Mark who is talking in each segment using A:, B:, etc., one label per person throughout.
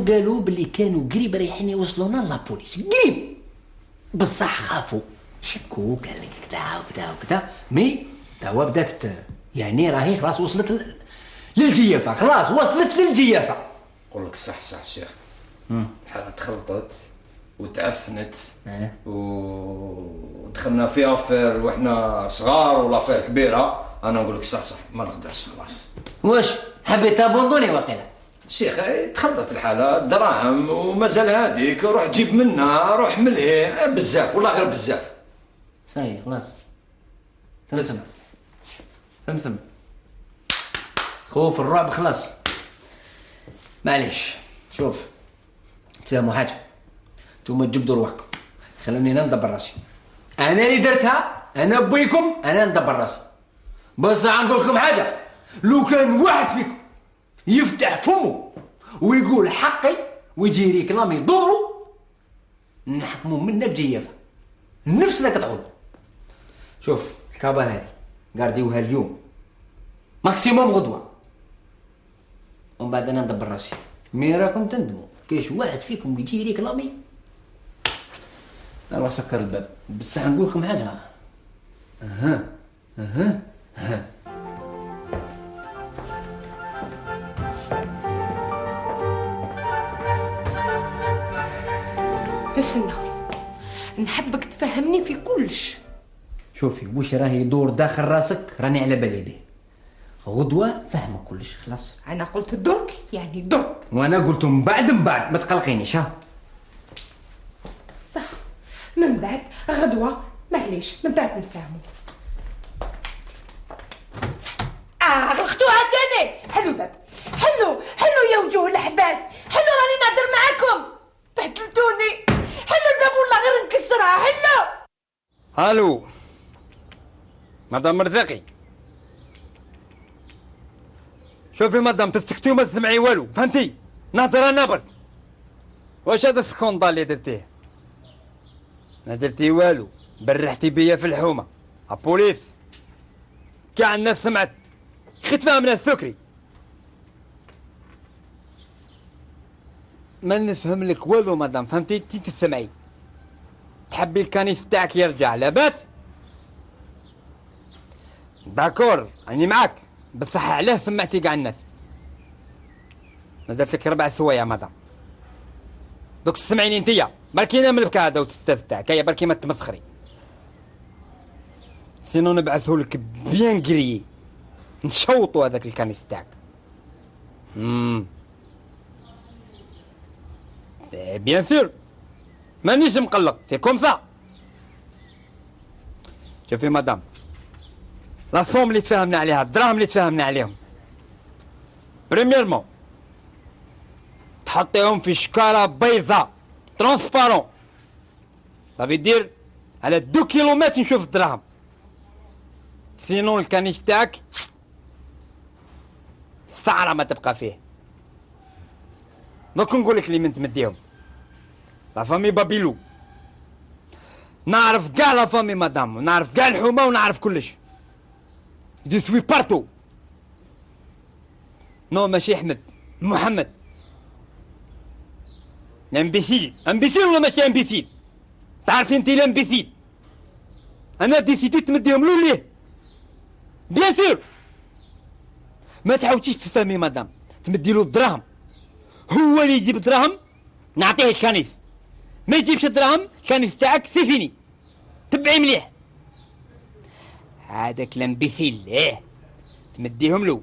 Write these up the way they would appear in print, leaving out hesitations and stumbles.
A: قالوا باللي كانوا قريب رايحين يوصلونا لابوليس، قريب بصح خافوا شكوا، قال لك كذا وكذا وكذا. مي توا بدات يعني راهي خلاص وصلت للجيافه، خلاص وصلت للجيافه.
B: نقول لك صح الشيخ، الحالة تخلطت وتعفنت ودخلنا في افير واحنا صغار والافير كبيره. انا نقول لك صح ما نقدرش خلاص.
A: واش حبيت ابوندوني واقيلا؟
B: شيخ تخلطت الحالة، دراهم ومازال هذيك، روح جيب منها، روح ملهي بزاف والله غير بزاف.
A: صاي خلاص ثمثم خوف الرعب خلاص معليش. شوف تفهموا حاجه، نتوما تجبدوا روحكم، خلوني انا ندبر راسي. انا اللي درتها، انا بويكم، انا ندبر راسي. بس نقول لكم حاجه، لو كان واحد فيكم يفتح فمه ويقول حقي ويجي ريكلامي دورو، نحكموا منا بجيافه نفس اللي كتعود. شوف الكابا هذه قارديوها اليوم ماكسيموم غدوه، ومن بعد انا ندبر راسي. مي راكم تندموا، كاينش واحد فيكم يجي ريكلامي اروح سكر الباب. بصح نقول لكم حاجه،
C: استنى نحبك تفهمني في كلش.
A: شوفي واش راه يدور داخل راسك راني على بالي به، غدوه فهمك كلش خلاص.
C: انا قلت درك يعني درك،
A: وانا قلت من بعد ما تقلقينيش. ها
C: صح من بعد غدوه، معليش من بعد نفهموا. غلقتوها تاني. حلو باب، حلو يا وجوه الحباس، حلو راني نهضر معاكم، بهدلتوني. حلو الباب والله غير نكسرها. حلو.
D: الو مدام مرزقي، شوفي مدام تسكتي وما تسمعي والو، فهمتي؟ نهضر انا برك. واش هذا السكوندال اللي درتيه؟ ما درتي والو، برحتي بيا في الحومه البوليس، كاع الناس سمعت، خيت فيها من السكري. ما نفهم لك والو مدام، فهمتي؟ انتي تسمعي، تحبي الكنيس تاعك يرجع لاباس؟ داكور راني معاك، بصح علاه سمعتي كاع الناس؟ مازالت لك 4 سوايع مدام، دوك سمعيني انتيا، بركي انا من هذا والستاذ تاعك، هيا بركي ما تمسخري، سينو نبعثو لك بيان كريي نشوطو هذاك الكنيس تاعك. بيان سور مانيش مقلق، سي كوم سا. شوفي مدام، لا صوم اللي تفاهمنا عليها، الدراهم اللي تفاهمنا عليهم، بريميرمون تحطيهم في شكارة بيضاء ترانسبارون، صافي دير على 2 كيلومتر نشوف الدراهم، سينون الكنيس تاعك ثعرة ما تبقى فيه. دوك نقول لك اللي من تمديهم، لا فامي بابيلو، نعرف كاع لا فامي مدام، نعرف كاع الحومه ونعرف كلش، دي سوي بارتو. نو ماشي احمد، محمد. امبيسيل ولا ماشي امبيسيل؟ تعرفي انت الامبيسيل، انا ديسيديت تمديهم له ليه بيان سور. ما تعاوديش تفهمي مدام، تمدي له الدراهم، هو اللي يجيب الدراهم نعطيه الكنيس، ما يجيبش الدراهم الكنيس تاعك سي فيني. تبعي مليح هذاك الامبيسيل، تمديهم له،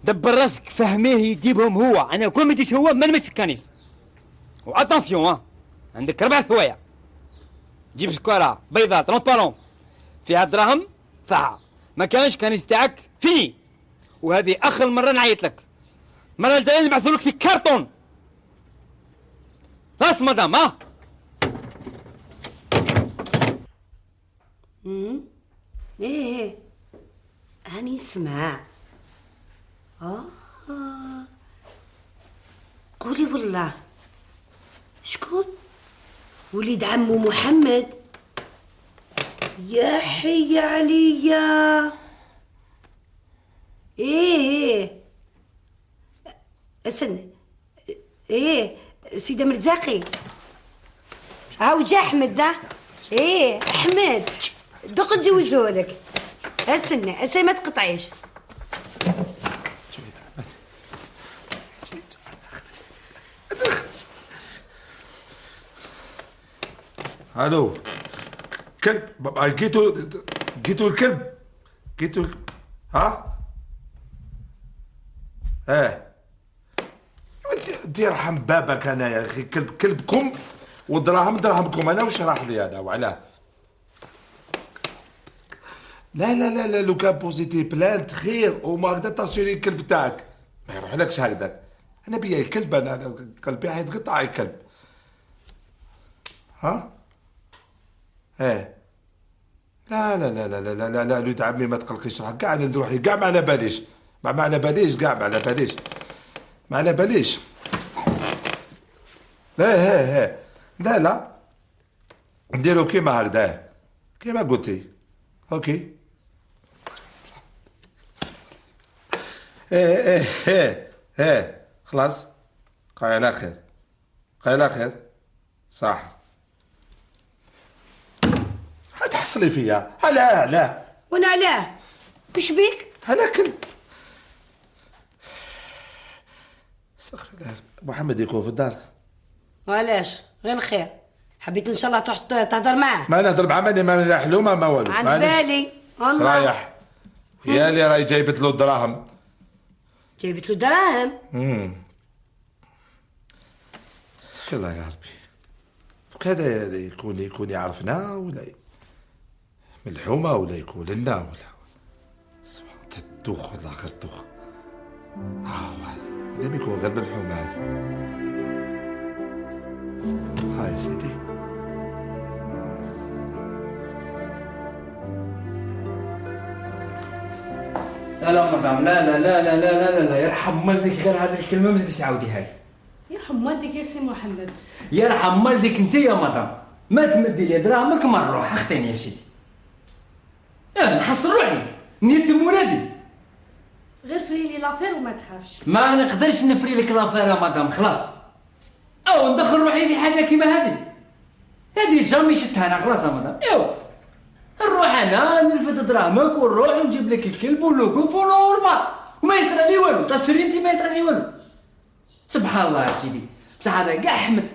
D: دبر راسك فهميه يجيبهم هو. انا كون ما جيتش هو ما نمدش الكنيس. واتونسيون عندك 4 سوايع، جيب شكاره بيضاء ترونسبارون فيها دراهم ساعه، ما كانش كنيس تاعك فيني. وهذه اخر مره نعيط لك، المره الجايه نبعثوا لك في كارطون. خلاص مدام.
E: ايه هاني سمع. قولي والله شكون؟ وليد عمو محمد؟ يا حي عليا. ايه استنى، ايه سيدي مرزاقي. هاو جا احمد ده. ايه احمد دوق نجوزهولك. استنى اسي ما تقطعيش.
F: الو كلب جيتوا الكلب جيتوا ها انت يرحم بابك. انا يا اخي كلبكم والدراهم دراهمكم انا. وش راح لي انا وعلاه؟ لا لا لا لا لو كان بوزيتي بلانت خير وما هكذا تاسيري الكلب تاعك ما يروحلكش هكذا. انا بيا الكلب انا قلبي حيتقطع الكلب. ها ايه لا لا لا لا لا لا لا لا ولد عمي ما تقلقيش. راح كاع نروح كاع ما على باليش ما على باليش كاع ما على باليش ما على باليش. لا لا لا نديرو كيما هكذا كيما قلتي. اوكي خلاص قايل خير قايل خير صح. تحصلي فيا لا
E: وانا علاه وش بيك؟
F: هلا كلب. استغفر الله. محمد يكون في الدار.
E: علاش غير خير. حبيت ان شاء الله تروح تهضر معاه.
F: ما نهضر مع ماني ما لا حلومه ما والو.
E: عن بالي والله.
F: رايح يا اللي راهي جايبت له الدراهم.
E: جايبت له دراهم.
F: الله يا ربي كذا يكون يعرفنا ولا من الحومه ولا يكون لنا ولا سبحان تدوخ والله غير تدوخ. هذا لم يكون غير بالحومه هذه. هاي سيدي
D: لا مدام لا لا لا لا لا لا لا يرحم والديك غير هذه الكلمه ما تزيدش تعاوديها لي.
G: يرحم والديك يا سي محمد.
A: يرحم والديك انت يا مدام ما تمدي لي دراهمك ما نروح اختيني يا سيدي. نحصل روحي نيتم ولادي.
G: غير فري لي لافير وما تخافش.
A: ما نقدرش نفري لك لافير يا مدام خلاص. او ندخل روحي في حاجه كيما هذه جامي شفتها انا خلاص يا مدام. نروح انا نلفت دراهمك ونروح ونجيب لك الكلب والوقوف ونورمال وما يصرى لي والو. تصيري انت ما يصرى لي والو. سبحان الله يا سيدي. بصح هذا كاع احمد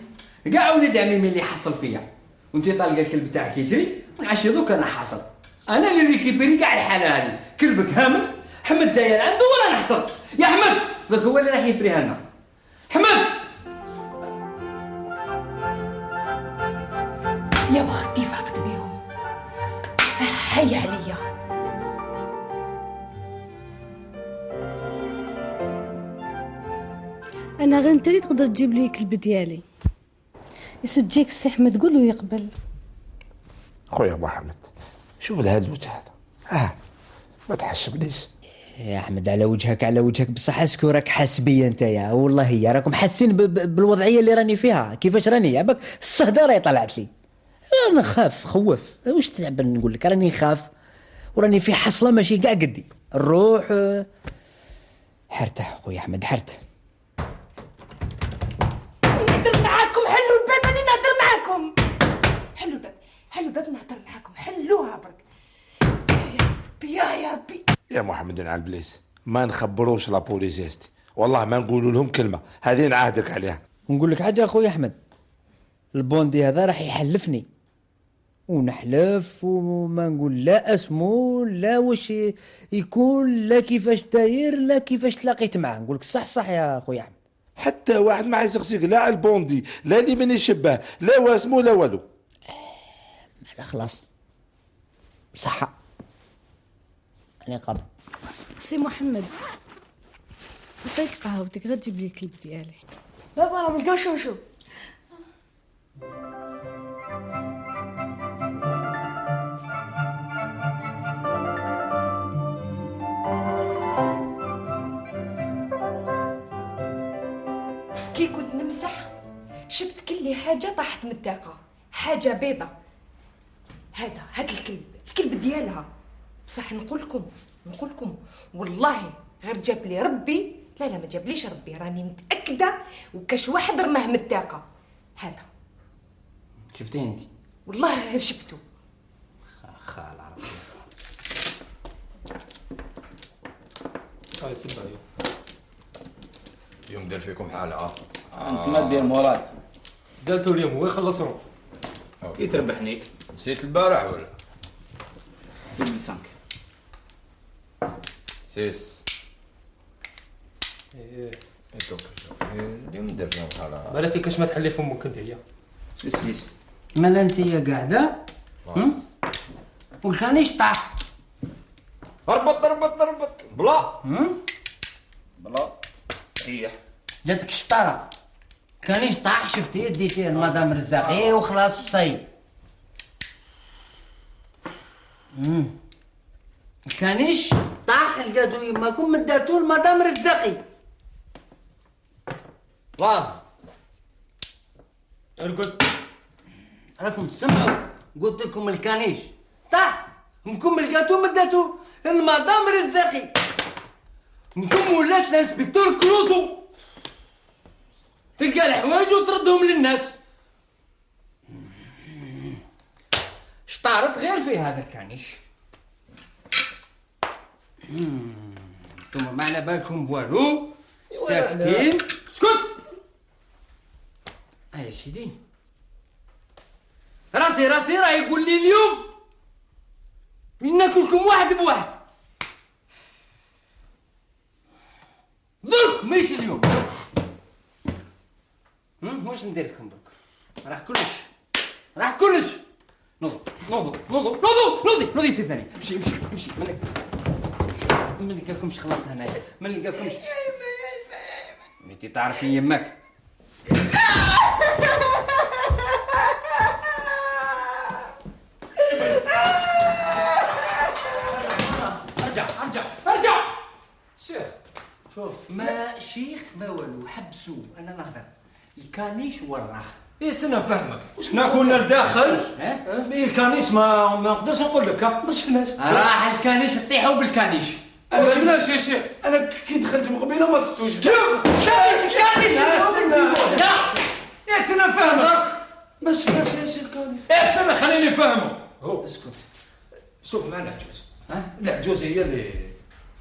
A: كاع ولد عمي اللي حصل فيا وانت طالقه الكلب تاعك يجري ونعشي دوك انا حاصل. انا اللي ريكيبيري كاع الحاله هذه. كلبك هامل حمد جايه لعنده ولا نحصل يا حمد. ذاك هو اللي راح يفريها لنا. حمد
C: يا وختي فاقت بيهم. هيا عليا.
G: انا غير انت اللي تقدر تجيب لي الكلب ديالي. يسجيك السي احمد قول له يقبل.
F: خويا محمد شوف لهذا الوجه هذا ما تحشمنيش
A: يا احمد. على وجهك بصح اسكو راك حاس بيا نتايا والله. هي راكم حاسين بالوضعيه اللي راني فيها كيفاش راني. عباك الصهده راهي طلعت لي. انا خاف خوف. واش تعب نقول لك راني خاف وراني في حصله ماشي كاع قدي. الروح حرته خويا احمد حرت.
C: نهدر معاكم حلوا الباب. راني نهدر معاكم. حلوا الباب نهدر معاكم. حلوها برك يا ربي.
F: يا محمد على البليس ما نخبروش لابوليس ياستي والله ما نقولوا لهم كلمه. هذه نعاهدك عليها.
A: ونقول لك حاجه اخويا احمد. البوندي هذا راح يحلفني ونحلف وما نقول لا اسمو لا واش يكون لا كيفاش داير لا كيفاش تلاقيت معاه. نقول لك صح يا اخويا احمد.
F: حتى واحد ما يسقسيك لا على البوندي لا اللي من يشبه لا واسمو لا والو.
A: لا خلاص صح انا قبل.
G: سي محمد عطيك قهوتك غير تجيب لي الكلب ديالي.
C: بابا انا ملقاش نشوف. كي كنت نمسح شفت كل حاجه طاحت من الطاقه. حاجه بيضه. هذا الكلب ديالها. بصح نقول لكم والله غير جاب لي ربي لا لا ما جابليش ربي، راني متاكده وكاش واحد رماه من الطاقه. هذا
A: شفتيه انت؟
C: والله غير شفتو.
A: خال عرفت.
H: هاي السبه اليوم.
B: اليوم دار فيكم حالة.
H: انت ما دير مراد. قالتو اليوم هو يخلصهم. كي تربحني.
B: نسيت البارح ولا؟
H: 2005.
B: 6.
H: ايه.
B: اليوم دار فيهم حالة.
H: بالك كاش ما تحلي فمك انت هي. 6.
A: مالا انت هي قاعده والكانيش طاح.
B: اربط بلا بلا ريح.
A: جاتك الشطاره كانيش طاح، شفتيه ديتيه لمدام رزاقي وخلاص وصاي. الكانيش طاح لقاتو يماكم مداتو لمدام رزاقي.
B: راز
H: ارقد.
A: راكم تسمعوا، قلت لكم الكانيش طاح، نكم لقاتو مداتو المدام رزاقي، نكم ولات الانسبكتور كروزو تلقى الحوايج وتردهم للناس. شطارت غير في هذا الكانيش. انتم ما على بالكم والو، ساكتين. اسكت. يا سيدي راسي راه يقول لي اليوم ناكلكم واحد بواحد. درك ماشي اليوم. واش ندير لكم درك؟ راه كلش نوضي ثاني. امشي ما نلقاكمش خلاص هنايا، ما نلقاكمش. انتي تعرفي يماك. ارجع شيخ. شوف ما شيخ ما والو، حبسوا انا نهضر. الكانيش وراه.
B: ايه سنة فهمك. حنا كنا لداخل. ايه الكانيش ما نقدرش نقول لك. ما شفناش.
A: راح الكانيش طيحوا بالكانيش.
B: ما شفناش يا شيخ. انا كي دخلت من قبيله ما صدتوش.
A: الكانيش
B: لا يا سنة فهمك. ما شفناش يا شيخ الكانيش. ايه سنة خليني نفهمه. هو اسكت. شوف معنا عجوز. العجوز هي اللي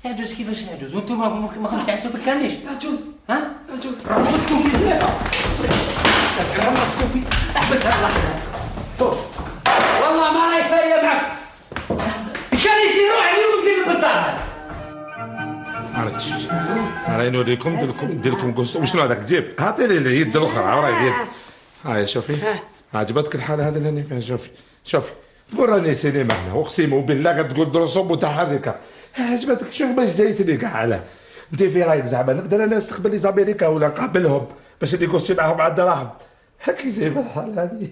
A: العجوز. كيفاش العجوز وانتم ما تعسوا في الكانيش؟
B: العجوز.
A: العجوز راسكم فيه ثلاثه. راسكم فيه. احبسها لحظه. شوف والله ما راهي فاية معك. الكانيش يروح اليوم كيف بالدار.
F: عرفتش راني نوريكم ندير لكم كوستوم. وشنو هذاك الجيب؟ عطيني اليد الاخرى راهي اليد. هاي شوفي عجبتك الحاله هذا اللي راني فيها. شوفي تقول راني سيني معنا، اقسم بالله كتقول رسوم متحركه. عجبتك؟ شوف باش جايتني كاع على انت في رايك زعما نقدر انا نستقبل لي زاميريكا ولا نقابلهم باش نيغوسي معاهم على الدراهم؟ هاكي زي الحال هذه.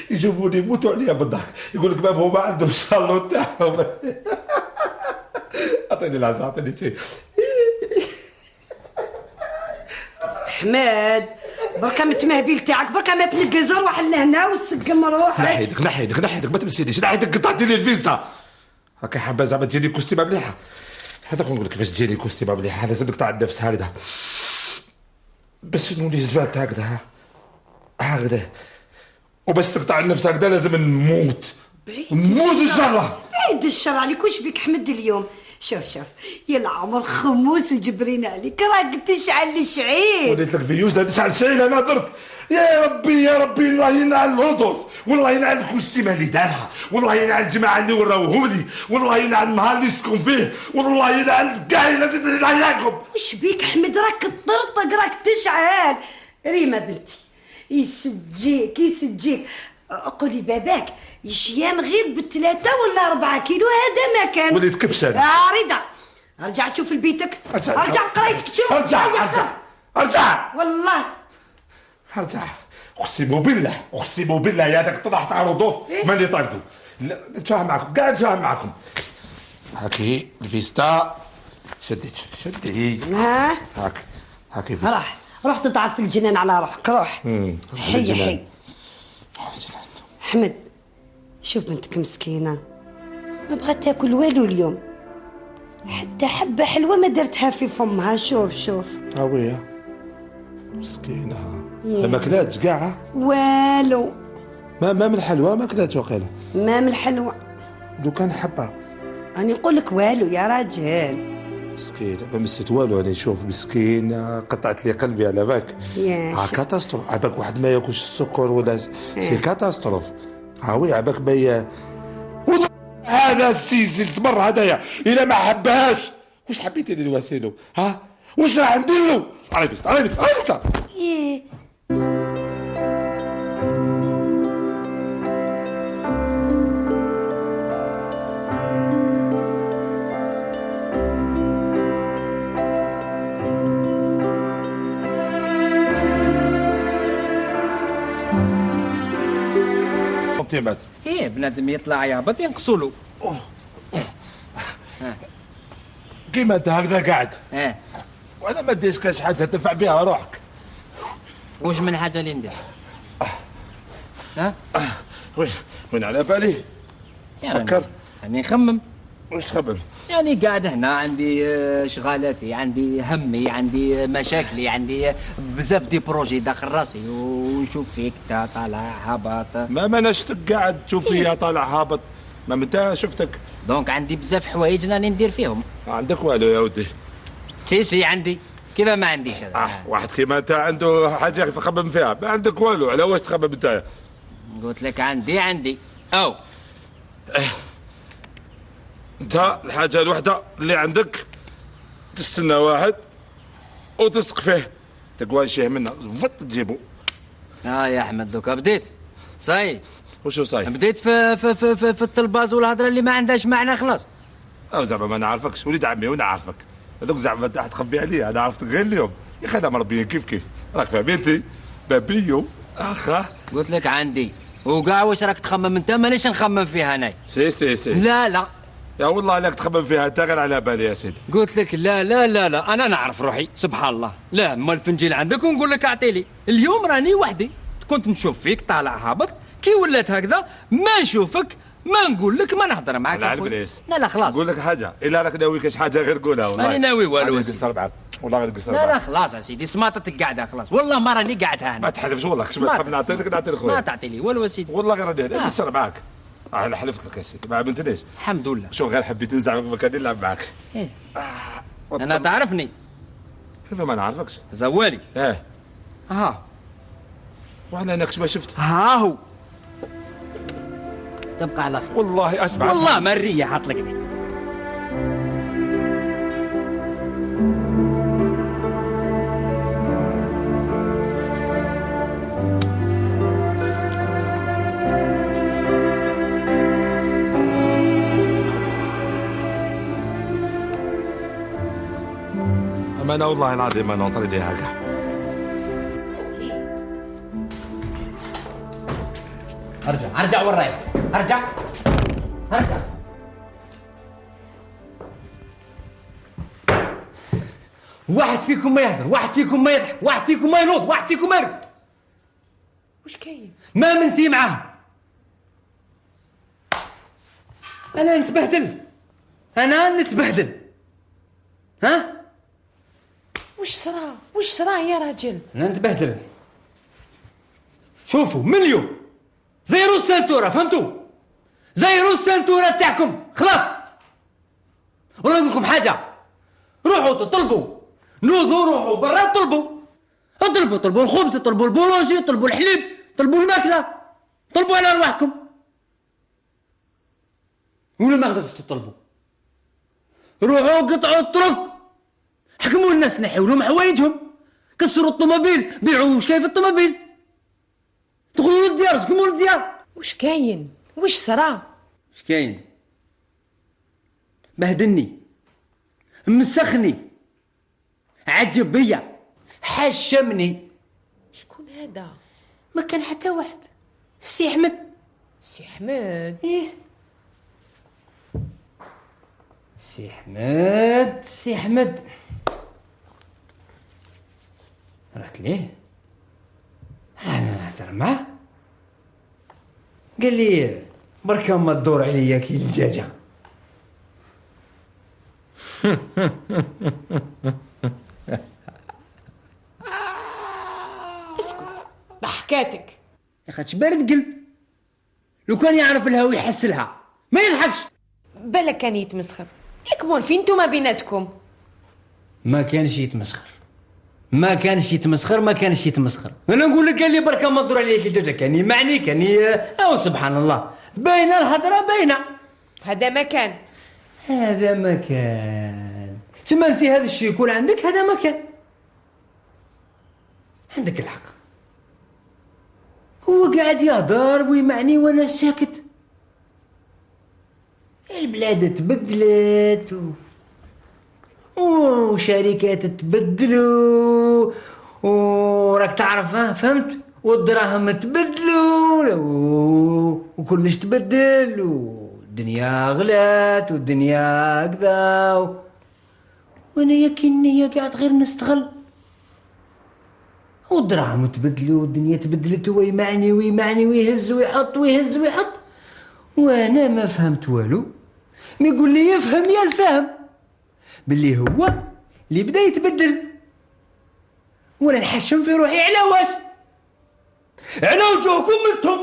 F: يجيبوني يموتوا عليا بالضحك، يقول لك باب هما عندهم الصالون تاعهم. اعطيني العزة اعطيني شيء.
E: حماد بركا من التمهبيل تاعك، بركا ما تنقل روح لهنا وتسقم روحك.
F: نحي يدك ما تمسينيش، نحي يدك قطعتي لي الفيزا. راكي حابه زعما تجيني كوستيمه مليحه. هذاك نقول لك كيفاش تجيني كوستيمه مليحه، لازم تقطع النفس هكذا باش نولي زفات هكذا وباش تقطع النفس هكذا لازم نموت ان شاء الله.
E: بعيد الشر عليك. واش بك حمد اليوم؟ شوف يا العمر خموس وجبرين عليك، راك تشعل الشعيل.
F: وليت لك فيوز لا تشعل الشعيل. انا درت يا ربي الله ينعل الهضف، والله ينعل الكوستيمه اللي دارها، والله ينعل الجماعه اللي وراوهم لي، والله ينعل النهار اللي سكن فيه، والله ينعل كاع اللي عياكم.
E: واش بيك حمد؟ راك تطرطق راك تشعل. ريما بنتي يسجيك قولي باباك يشيان غير ب3 ولا 4 كيلو، هذا ما كان.
F: وليت كبش انا.
E: رضا ارجع تشوف لبيتك، ارجع قرايتك تشوف.
F: ارجع
E: والله
F: ارجع. اقسم بالله يا داك طلعت على الرضوف ماني طالقو. لا نتفاهم معكم كاع نتفاهم معكم. هاكي الفيستا شديت هاكي فيستا.
E: روح تضعف في الجنان على روحك. روح حي حمد. شوف بنتك مسكينه ما بغات تاكل والو اليوم، حتى حبة حلوة ما درتها في فمها. شوف شوف.
F: ويا مسكينة ما كلاتش كاع
E: والو.
F: ما من الحلوى ما كلاتش وقيله.
E: ما من الحلوى.
F: لو كان حبة
E: راني نقول لك والو يا راجل.
F: مسكينة ما مسيت والو. انا نشوف مسكينة قطعت لي قلبي على بالك. كاتاستروف. عباك واحد ما ياكلش السكر ولا سي كاتاستروف. وي عباك ما هذا السيس مر هدايا الا ما حبهاش. واش حبيتي ندير واسيلو؟ ها واش راح ندير له؟ عرفت
E: ايه
A: ايه بنادم يطلع يهبط ينقصوا له.
F: كيما انت هكذا قاعد
A: اه
F: وانا ما ديش كاش حاجه تنفع بها روحك.
A: واش من حاجه اللي ندير؟ ها؟
F: وين على بالي؟ فكر.
A: يعني نخمم.
F: واش تخمم؟
A: يعني قاعد هنا عندي شغالاتي، عندي همي، عندي مشاكلي، عندي بزاف دي بروجي داخل راسي، ونشوف فيك طالع هابط.
F: ما شفتك قاعد تشوف فيا طالع هابط. ما متى شفتك.
A: دونك عندي بزاف حوايج راني ندير فيهم.
F: عندك والو يا ودي؟
A: سي عندي. كيف ما عنديش هذا؟
F: واحد كيما انت عنده حاجه يخمم فيها، ما عندك والو. على واش تخمم انت؟
A: قلت لك عندي او
F: انت الحاجه الوحده اللي عندك تستنى واحد وتثق فيه، تقوى شيه منه زفت تجيبه.
A: يا احمد دوكا بديت صاي.
F: وشو صاي؟
A: بديت في الطلباز والهضره اللي ما عندهاش معنى خلاص.
F: او زعما ما نعرفكش وليد عمي وانا عارفك. هذوك زعما انت تخبي عليا، انا عرفتك غير اليوم. يا اخي انا مربيين كيف راك فهمتي؟ بابيو اخا.
A: قلت لك عندي وكاع واش راك تخمم انت؟ مانيش نخمم فيها انا.
F: سي
A: لا
F: يا والله لاك تخمم فيها انت غير على بالي يا سيدي.
A: قلت لك لا انا نعرف روحي سبحان الله. لا ما الفنجيل عندك ونقول لك اعطيلي. اليوم راني وحدي، كنت نشوف فيك طالع هابط، كي ولات هكذا ما نشوفك ما نقول لك ما نهضر معاك.
F: لا البليس.
A: لا خلاص.
F: نقول لك حاجه، الا راك ناوي كاش حاجه غير قولها. والله
A: ماني ناوي والو.
F: نقصر معاك والله غير نقصر معاك.
A: لا خلاص يا سيدي سماطتك قاعده خلاص. والله ما راني قاعدها هنا.
F: ما تحلفش والله. كش ما تحب نعطيك نعطي لخويا.
A: ما تعطي لي والو يا سيدي.
F: والله غير راني نقصر معاك. انا حلفت لك يا سيدي ما عملتنيش.
A: الحمد لله.
F: شو غير حبيت نزعمك مكاني نلعب معاك.
A: إيه. انا تعرفني.
F: كيف ما نعرفكش؟
A: زوالي.
F: ها وعلى انك ما شفت.
A: ها هو تبقى على خير.
F: والله اسمع
A: والله مريه حاط لك دي.
F: اما انا والله العظيم انا نطري ليها كاع.
A: ارجع وراي. ارجع واحد فيكم ما يهدر، واحد فيكم ما يضحك، واحد فيكم ما ينوض، واحد فيكم ما يرقد.
C: وش كاين؟
A: ما منتي معاهم. انا نتبهدل. ها
C: وش صرا يا راجل؟
A: انا نتبهدل. شوفوا من اليوم زيروا السنتوره، فهمتوا؟ زيروا السنتوره تاعكم خلاص. ولا نقول لكم حاجه، روحوا تطلبوا نوضوا، روحوا برا طلبوا الخبز، طلبوا البولونجي، طلبوا الحليب، طلبوا الماكله، طلبوا على ارواحكم. ولا ما قدرتوش تطلبوا روحوا قطعوا الطرق، حكموا الناس، نحيوا لهم حوايجهم، كسروا الطوموبيل، بيعوا واش كاين في الطوموبيل، دخلوا للديار، سكموا للديار.
C: وش كاين؟ وش صرا؟
A: وش كاين؟ بهدلني، مسخني، عجب بيا، حشمني.
C: شكون هذا؟
A: ما كان حتى واحد. سي احمد.
C: سي احمد؟
A: ايه سي احمد رحت ليه، انا نهضر معاه، قال لي بركا ما تدور عليا كي الدجاجه.
C: اسكت ضحكاتك.
A: يا اخي بارد قلب، لو كان يعرف لها ويحس لها ما يضحكش.
C: بالك كان يتمسخر، ياك مولفين نتوما بيناتكم.
A: ما كانش يتمسخر، ما كانش يتمسخر، ما كانش يتمسخر. انا نقول لك قال لي بركه ما تدور عليك الجوجه، كان يمعني كان او سبحان الله باينه الهضره باينه.
C: هذا ما كان،
A: هذا ما كان. تما انت هذا الشيء يكون عندك، هذا ما كان. عندك الحق، هو قاعد يهضر ويمعني وانا ساكت. البلاد تبدلت وشركات تبدلوا وراك تعرف، فهمت، والدراهم تبدلوا وكلش تبدل والدنيا غلات والدنيا كذا وانا يكني قاعد غير نستغل. والدراهم تبدلوا والدنيا تبدلت، هو يمعني ويمعني ويهز ويحط ويهز ويحط وانا ما فهمت والو. ما يقول لي يفهم يا الفهم باللي هو اللي بدا يتبدل، وانا نحشم في روحي. على واش؟ على وجوهكم انتم،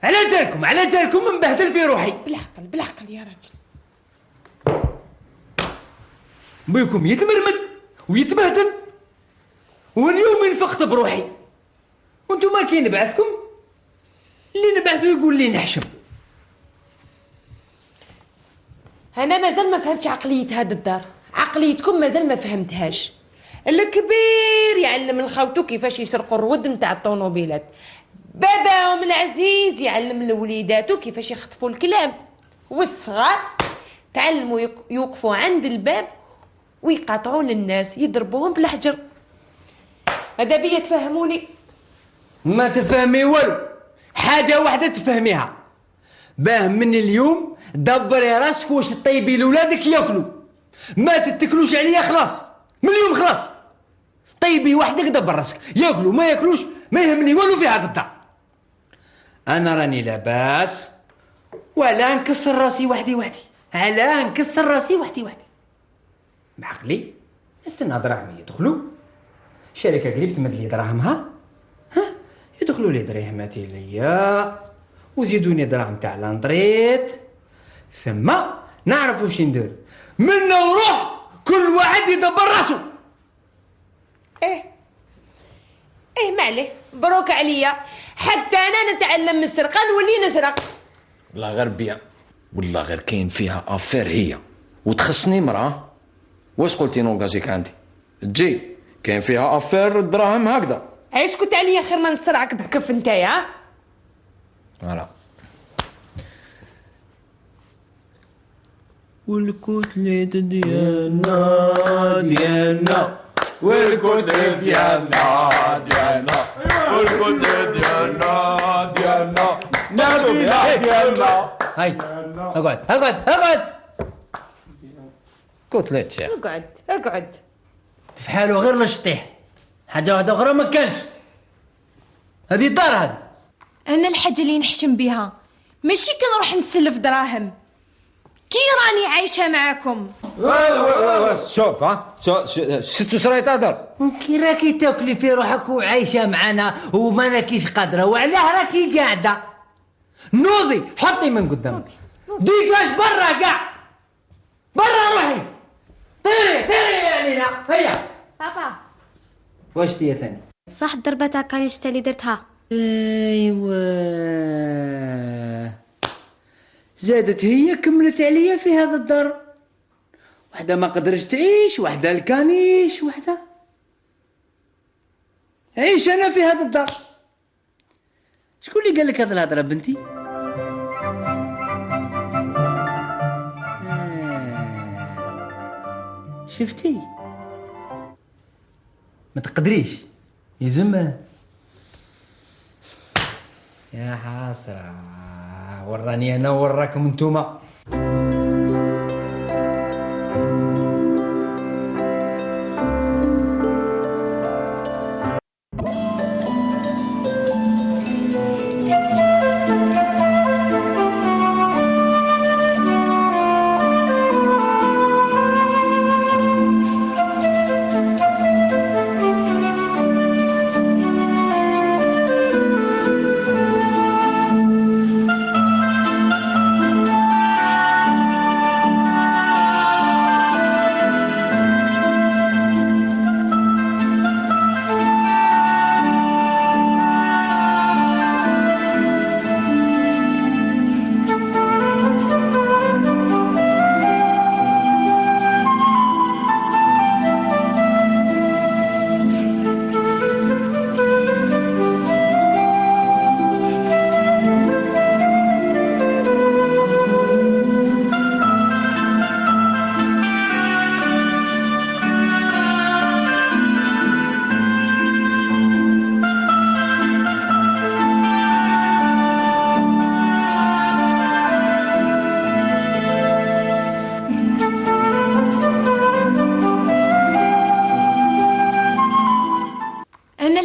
A: على جالكم نبهدل في روحي.
C: بالعقل بالعقل يا راجل.
A: بيكم يتمرمد ويتبهدل واليوم ينفخت بروحي، وانتم ما كاين نبعثكم، اللي نبعثو يقول لي نحشم.
C: انا مازال ما فهمتش عقليه هاد الدار، عقليتكم مازال ما فهمتهاش. الكبير يعلم لخوتو كيفاش يسرقوا الرود نتاع الطوموبيلات، باباهم العزيز يعلم لوليداتو كيفاش يخطفوا الكلاب، والصغار تعلموا يوقفوا عند الباب ويقاطعون الناس يضربوهم بالحجر. هذا بيا تفهموني؟
A: ما تفهمي والو، حاجه واحده تفهميها، باه من اليوم دبري راسك واش طيبي لولادك ياكلوا، ما تتكلوش عليا خلاص، من اليوم خلاص. طيبي وحدك دبر راسك، ياكلوا ما ياكلوش ما يهمني والو في هذا الدار. انا راني لاباس ولا نكسر راسي وحدي وحدي، علاه نكسر راسي وحدي وحدي بعقلي. نستنى دراهم يدخلوا، الشركه قريب تمد لي دراهمها، يدخلوا لي دريهماتي ليا وزيدوني دراهم تاع لانطريت، ثم نعرف واش ندير. منا وروح كل واحد يدبر راسو.
C: ايه ما عليه، مبروك عليا، حتى انا نتعلم من السرقه نولي نسرق.
B: والله غير بيا، والله غير كاين فيها افير هي وتخصني مراه. واش قلتي نونجاجيك عندي تجي كاين فيها افير الدراهم هكذا.
C: اسكت عليا خير ما نسرعك بكف نتايا.
B: فوالا.
A: والكتلة ديالنا والكتلة ديالنا
F: والكتلة ديالنا نبينا ديالنا.
A: هاي اقعد
B: كتلة شيخ.
C: اقعد
A: في حاله غير نشطيح، حاجة واحدة أخرى ما كانش. هذه دار هذا.
G: أنا الحاجة اللي نحشم بها ماشي كي نروح نسلف دراهم، كي راني عايشة معاكم.
B: شوف شتو شراي تهدر؟
A: كي راكي تاكلي في روحك وعايشة معنا وما راكيش قادرة، وعلاه راكي قاعدة؟ نوضي حطي من قدامك، ديكاش برا كاع، برا روحي، طيري يا لينا. هيا
G: بابا
A: واش تي ثاني؟
I: صح الضربة تاع كانيشتا اللي درتها.
A: ايوا زادت هي كملت عليا في هذا الدار، وحده ما قدرش تعيش، وحده الكانيش، وحده عيش انا في هذا الدار. شكون اللي قال لك هذا الهضره بنتي؟ شفتي ما تقدريش يزم. يا حسرة، وراني انا وراكم انتوما.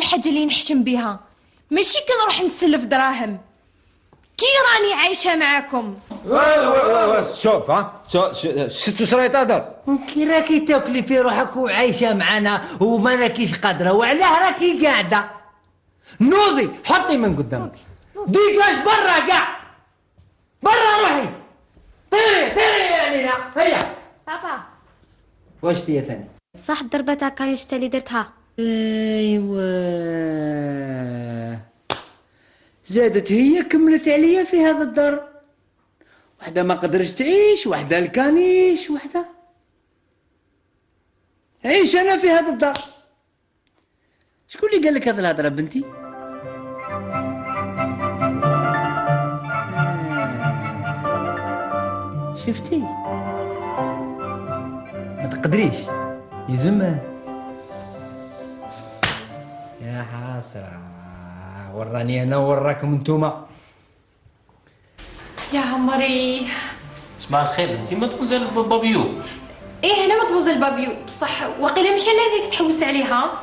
G: الحاجة اللي نحشم بها، ماشي كنروح نسلف دراهم. كي راني عايشة معاكم.
A: شوف ستو شريط هذا
J: كي راكي تاكلي في روحك وعايشه معنا وما راكيش قادره، وعلاه راكي قاعده؟ نوضي حطي من قدامك، ديكاش برا كاع، برا روحي، طيري يا لينا. هيا
I: بابا
J: واش ديا ثاني؟
I: صح الضربة تاع كايشتا اللي درتها.
J: ايوا زادت هي كملت عليا في هذا الدار، وحده ما قدرش تعيش، وحده الكانيش، وحده عيش انا في هذا الدار. شكون اللي قال لك هذه الهضره بنتي؟ شفتي ما تقدريش يزمه يا حسرة، وراني انا وراكم انتوما.
G: يا عمري
H: صباح الخير، انت مدموزيل بابيو.
G: ايه انا مدموزيل بابيو، بصح واقيلا مش انا هذيك تحوس عليها.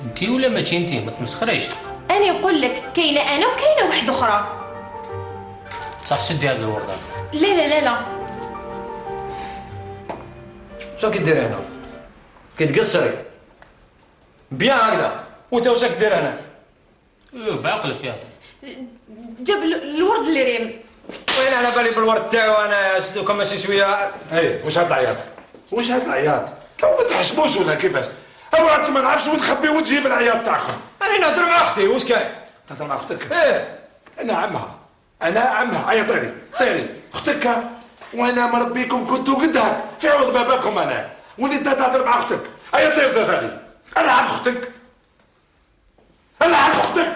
H: انت ولا ماشي انت؟ ما تمسخريش.
G: انا نقول لك كاينه انا وكاينه واحده اخرى.
H: صح شدي هذا الورده.
G: لا لا لا لا.
A: شنو كديري هنا؟ كتقصري بيان هكذا، وانت واش كدير هنا؟
H: بعقلك يا
G: جاب الورد اللي ريم.
A: وين على بالي بالورد تاعو انا شدوكم ماشي شويه.
F: اي واش هاد العياط؟ واش هاد العياط؟ لو ما تحشموش ولا كيفاش؟ او انتم ما نعرفش وين نخبي وجهي بالعياط تاعكم.
A: انا نهضر مع اختي، واش كاين؟
F: تهضر مع اختك؟
A: ايه
F: انا عمها، عيطيلي طيري اختك، وانا مربيكم كنتو قدها في عوض باباكم انا، وليت تهضر مع اختك، عيطيلي ثاني. انا عن اختك،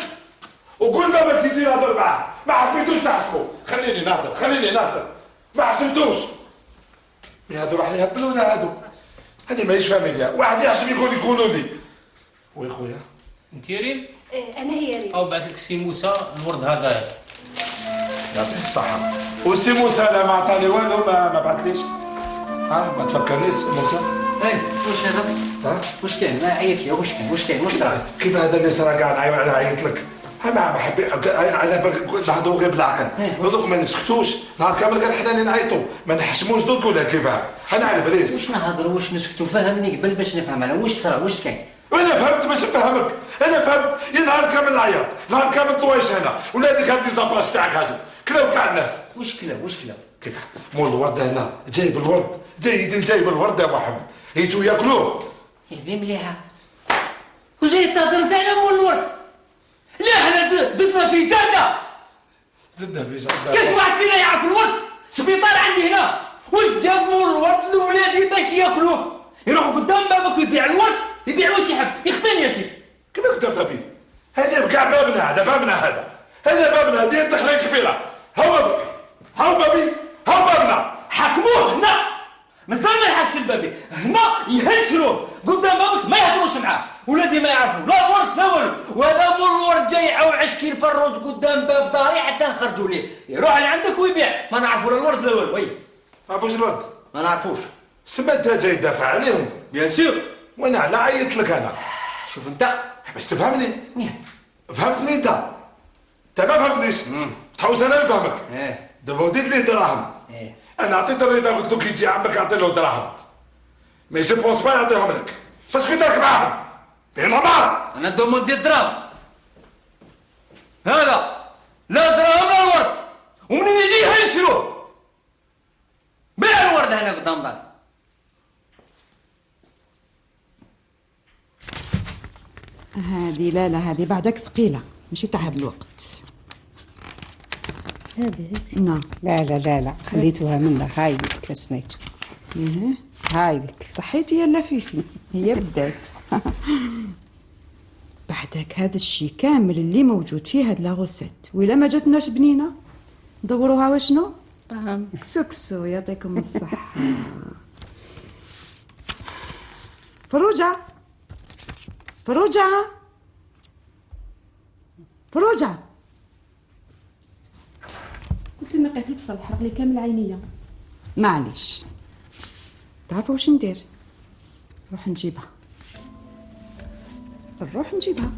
F: وقول باباك يجي يهضر معاه، ما حبيتوش تحسبوا، خليني نهضر، ما حسبتوش. هادو راح يهبلونا هادو، هذه ماهيش فاميليا، واحد يعجب يقولوا لي. وي خويا
H: انت يا ريم؟
G: انا هي ريم.
H: او بعث لك سي موسى الورد هذا.
F: يعطيه الصحة. وسي موسى لا ما عطاني والو، ما بعثليش. ما تفكرنيش موسى؟
J: اي واش هذا؟ واش كاين؟ ما عيط لي، واش كاين؟ واش صرا؟
F: كيف هذا اللي صرا كاع انا عيط لك؟ ما حبيت انا نهضروا غير بالعقل، هذوك ما نسكتوش، نهار كامل غير حداني نعيطوا، ما نحشموش دوك ولا كيفاه؟ انا على باليس.
J: واش نهضروا واش نسكتوا؟ فهمني قبل باش نفهم انا واش صرا، واش كاين؟
F: وانا فهمت باش نفهمك، انا فهمت يا نهار كامل العياط، نهار كامل طوايش هنا، ولا هذيك هاد ليزابلاص تاعك هادو، كلاو كاع الناس.
J: واش كلاو؟
F: كيف؟ مول الورد هنا، جايب الورد يا محمد، يجوا ياكلوه.
J: هذه مليحه. وجاي تهضر تاعنا مول الورد؟ لا احنا زدنا في جنة.
F: كيف
J: واحد فينا يعرف الورد؟ سبيطار عندي هنا، واش جاب مول الورد لولادي باش ياكلوه؟ يروحوا قدام بابك ويبيع الورد، يبيع واش يحب، يخطيني يا سيدي.
F: كيف قدام بابي؟ هذا كاع بابنا، هذا بابنا، هذه دخله كبيره. هاو بابي، هاو بابنا.
J: حكموه هنا، مازال ما يحكش البابي، هنا يهنشروه قدام بابك، ما يهضروش معاه، ولادي ما يعرفوا لا الورد لا والو، وهذا مول الورد جاي يعوعش كي الفروج قدام باب داري حتى نخرجوا ليه، يروح لعندك ويبيع، ما نعرفوا لا الورد لا والو. وي
F: ما عرفوش الورد؟
J: ما نعرفوش.
F: سما انت جاي تدافع عليهم؟
J: بيان سور.
F: وانا على عيط لك انا.
J: شوف انت
F: باش تفهمني. فهمتني انت ما فهمتنيش. تحوس انا نفهمك. دابا وديت ليه دراهم. انا عطيت الرضا قلت له كي يجي عمك اعطي له دراهم، مي جو بونس با يعطيهم لك. فاش كنت راك معاهم؟ بين نهار
J: انا دوموندي الدراهم هذا، لا دراهم لا الورد، ومنين يجي يهنشروه. بيع الورد هنا قدام داري.
C: هذه لا هذه بعدك ثقيلة، ماشي تاع هذا الوقت.
E: هذه
C: نعم.
K: لا خليتوها منها، هاي كسنيتو. هاي لك
C: صحيتي يا لفيفي، هي بدات. بعدك هذا الشيء كامل اللي موجود فيه هاد لاغوسيت، وإلا ما جاتناش بنينة ندوروها وشنو؟
K: طعام.
C: كسكسو يعطيكم الصحة. فروجة
L: قلت لنا قيف البصل حرق لي كامل عينيا.
C: معليش، تعرفوا واش ندير؟ نروح نجيبها.
M: نروح نجيبها.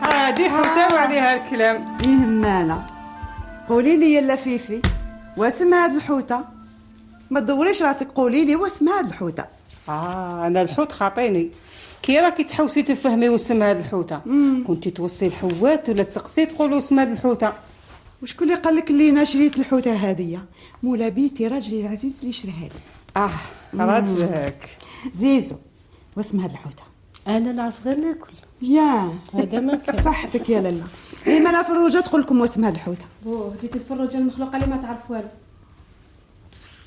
K: هادي حطيو عليها الكلام.
M: ايه مالا، قولي لي يا لفيفي واسم هاد الحوته؟ ما تدوريش راسك، قولي لي واسم هاد الحوته.
K: انا الحوت خاطيني. كي راكي تحوسي تفهمي واسم هاد الحوته؟ كنتي توصي الحوات ولا تسقسي تقولوا اسم هاد الحوته؟
M: وشكون اللي قال لك اللي انا شريت الحوته هذيا؟ مولا بيتي راجلي العزيز اللي شراها لي.
K: راجلك
M: زيزو، واسم هاد الحوته؟
L: انا نعرف غير ناكل.
M: يا
L: هذا ما كان.
M: صحتك يا لالا. إيه مالا فروجه تقول لكم واسم هاد الحوته؟
L: جيتي تفرج المخلوقه اللي ما تعرف والو.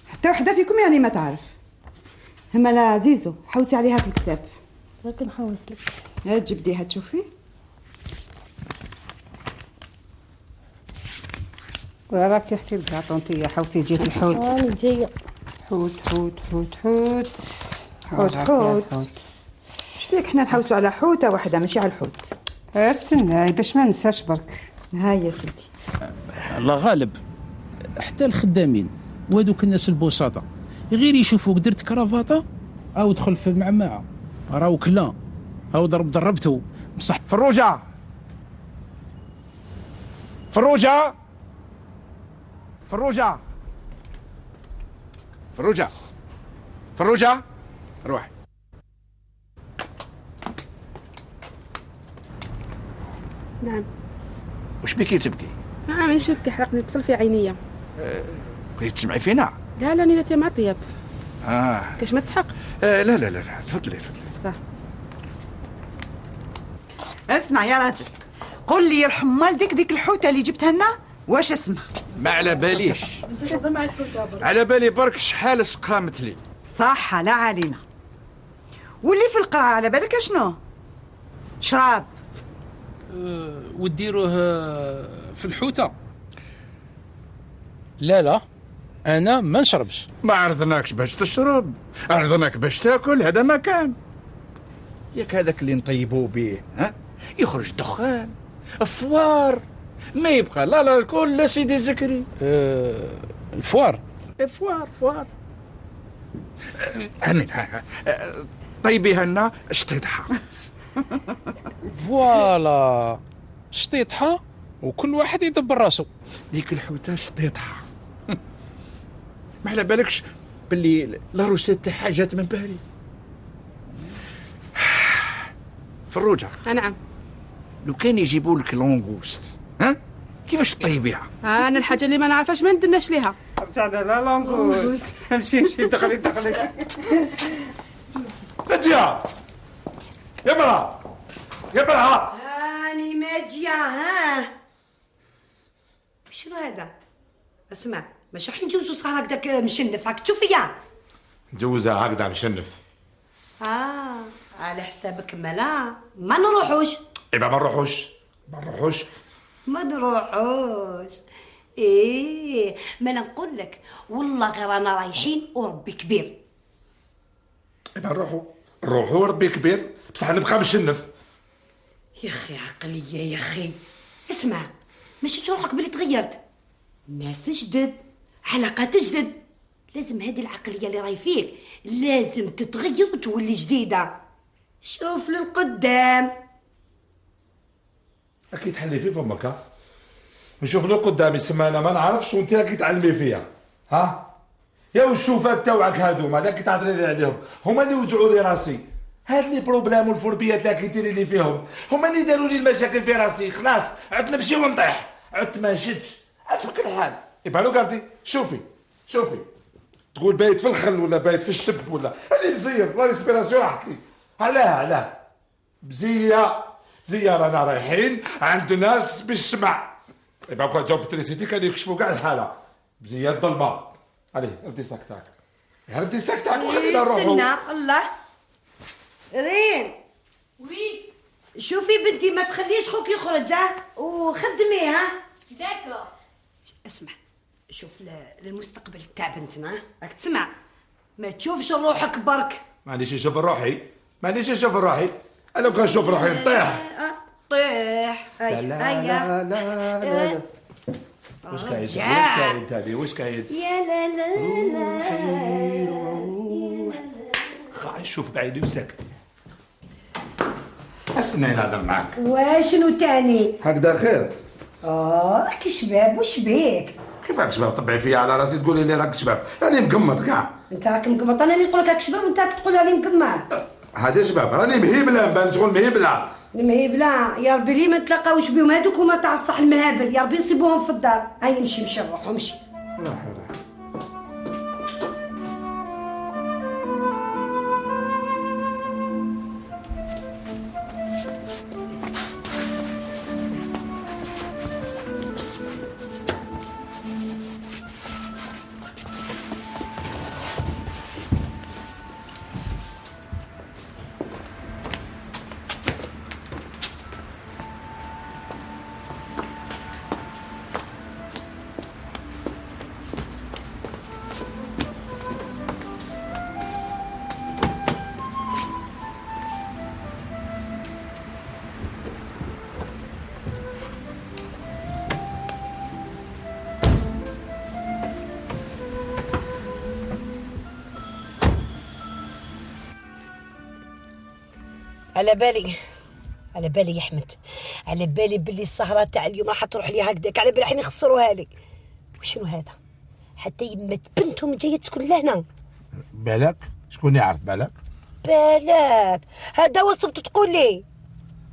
M: حتى وحده فيكم يعني ما تعرف. مالا زيزو حوسي عليها في الكتاب.
L: راك نحوس لك.
M: هات جبديها تشوفي.
K: وراكي حتي الكاطونتيه حوسي جيت الحوت.
L: راني جايه.
K: حوت حوت حوت حوت
M: حوت حوت. شبيك حنا نحوسوا على حوته واحده ماشي على الحوت؟
K: استنى باش ما ننساش برك.
M: ها يا سيدي.
B: الله غالب، حتى الخدامين وهذوك الناس البساطة غير يشوفوك درت كرافاطة او دخل في المعمعة راهو كلا او ضربته بصح.
F: فروجة فروجة فروجة فروجة فروجة روح.
L: نعم.
F: وش بكي تبكي؟
L: مانيش نبكي، حرقني البصل في عينيا.
F: بغيتي تسمعي فينا؟
L: لا نيلتي مع طياب. كاش ما تسحق؟
F: لا لا لا تفضلي.
L: صح.
M: اسمع يا راجل، قول لي يرحم والديك ديك الحوته اللي جبتها لنا واش اسمها؟
F: ما على باليش، على بالي برك شحال سقامت لي.
M: صح لا علينا. واللي في القرعه على بالك شنو؟ شراب.
B: وديروه في الحوته؟ لا انا ما نشربش.
F: ما عرضناكش باش تشرب، عرضناك باش تاكل. هذا ما كان ياك هذاك اللي نطيبوه به يخرج دخان فوار، ما يبقى لا الكل لا سيدي زكري.
B: الفوار
F: فوار امين. طيبيها لنا شطيطها.
B: فوالا شطيطها وكل واحد يدبر راسو.
F: ديك الحوته شطيطها. ما على بالكش باللي لا روسيت تاعها جات من باري. فروجه.
L: نعم.
F: لو كان يجيبوا لك لونغوست كيفاش طيبيها؟
L: انا الحاجه اللي ما نعرفهاش ما ندناش ليها.
K: لا لونغوست. امشي دخلي.
F: نجيا يا مرا
E: هاني ماجيه. ها شنو هذا؟ اسمع، ماشي راح نجوزو صار هكذاك مشنف، راك تشوف فيا
F: نجوزها هكذا مشنف.
E: على حسابك. مالا ما نروحوش.
F: يبقى ما نروحوش.
E: ايه مالا نقول لك والله غير انا رايحين وربي كبير.
F: يبقى نروحوا ربي كبير، بصح نبقى مشنف.
E: يا اخي عقليه يا اخي. اسمع، ماشي تروحك بلي تغيرت، ناس جدد، علاقات جدد، لازم هذه العقليه اللي راهي فيك لازم تتغير وتولي جديده. شوف للقدام.
F: اكيد تحلي في فمك. نشوف لقدام يسمى انا ما نعرفش وانت راكي تعلمي فيا. يا والشوفات تاوعك هادوما راكي تهضري لي عليهم، هما اللي وجعوا لي راسي. هاد لي بروبلام والفربيات اللي كديري لي فيهم هما اللي داروا لي المشاكل في راسي. خلاص عدت نمشي ونطيح، عدت ما شدش، عدت في كل حال. يبقى لو قالتي شوفي تقول بايت في الخل ولا بايت في الشب ولا هذه مزير لا ريسبيراسيون. احكي علاه زيارة رانا رايحين عند ناس بالشمع. يبقى كون جاوب التريسيتي كانوا يكشفوا كاع الحاله بزياد ظلمه. عليه ردي ساكتاك وخلينا نروحوا.
E: استنى الله. ريم.
G: وي.
E: شوفي بنتي ما تخليش خوك يخرج وخدميه.
G: داكور.
E: اسمع، شوف للمستقبل تاع بنتنا راك تسمع، ما تشوفش روحك برك،
F: مانيش نشوف روحي، مانيش نشوف روحي. انا لو كان نشوف روحي نطيح.
E: طيح.
F: لا لا لا لا لا. وش كاين؟ وش كاين هذه؟ وش كاين؟
E: يا لا لا
F: روحي روح. خا نشوف بعيني وساكت. استنى نهضر معاك.
E: وشنو تاني؟
F: هكذا خير.
E: راك شباب وش بيك؟
F: كيفاك شباب طبعي فيا على راسي تقولي لي راك شباب؟ راني مقمط كاع.
E: انت راك مقمط، انا اللي نقول لك راك شباب وانت راك تقول راني مقمط.
F: هذا شباب راني مهيبله، نبان شغل مهيبله.
E: المهيبله يا ربي لي ما تلاقاوش بهم هذوك وما تاع الصح المهابل، يا ربي نصيبوهم في الدار. هيا مشي روحوا مشي.
F: لا حول.
E: على بالي يا احمد، على بالي باللي السهره تاع اليوم راح تروح لي هكذاك، على بالي راح يخسروها لي. وشنو هذا؟ حتى يمة بنتهم جايه تسكن لهنا.
F: بالك شكون يعرف بالك؟
E: بالك هذا وصفت تقول لي.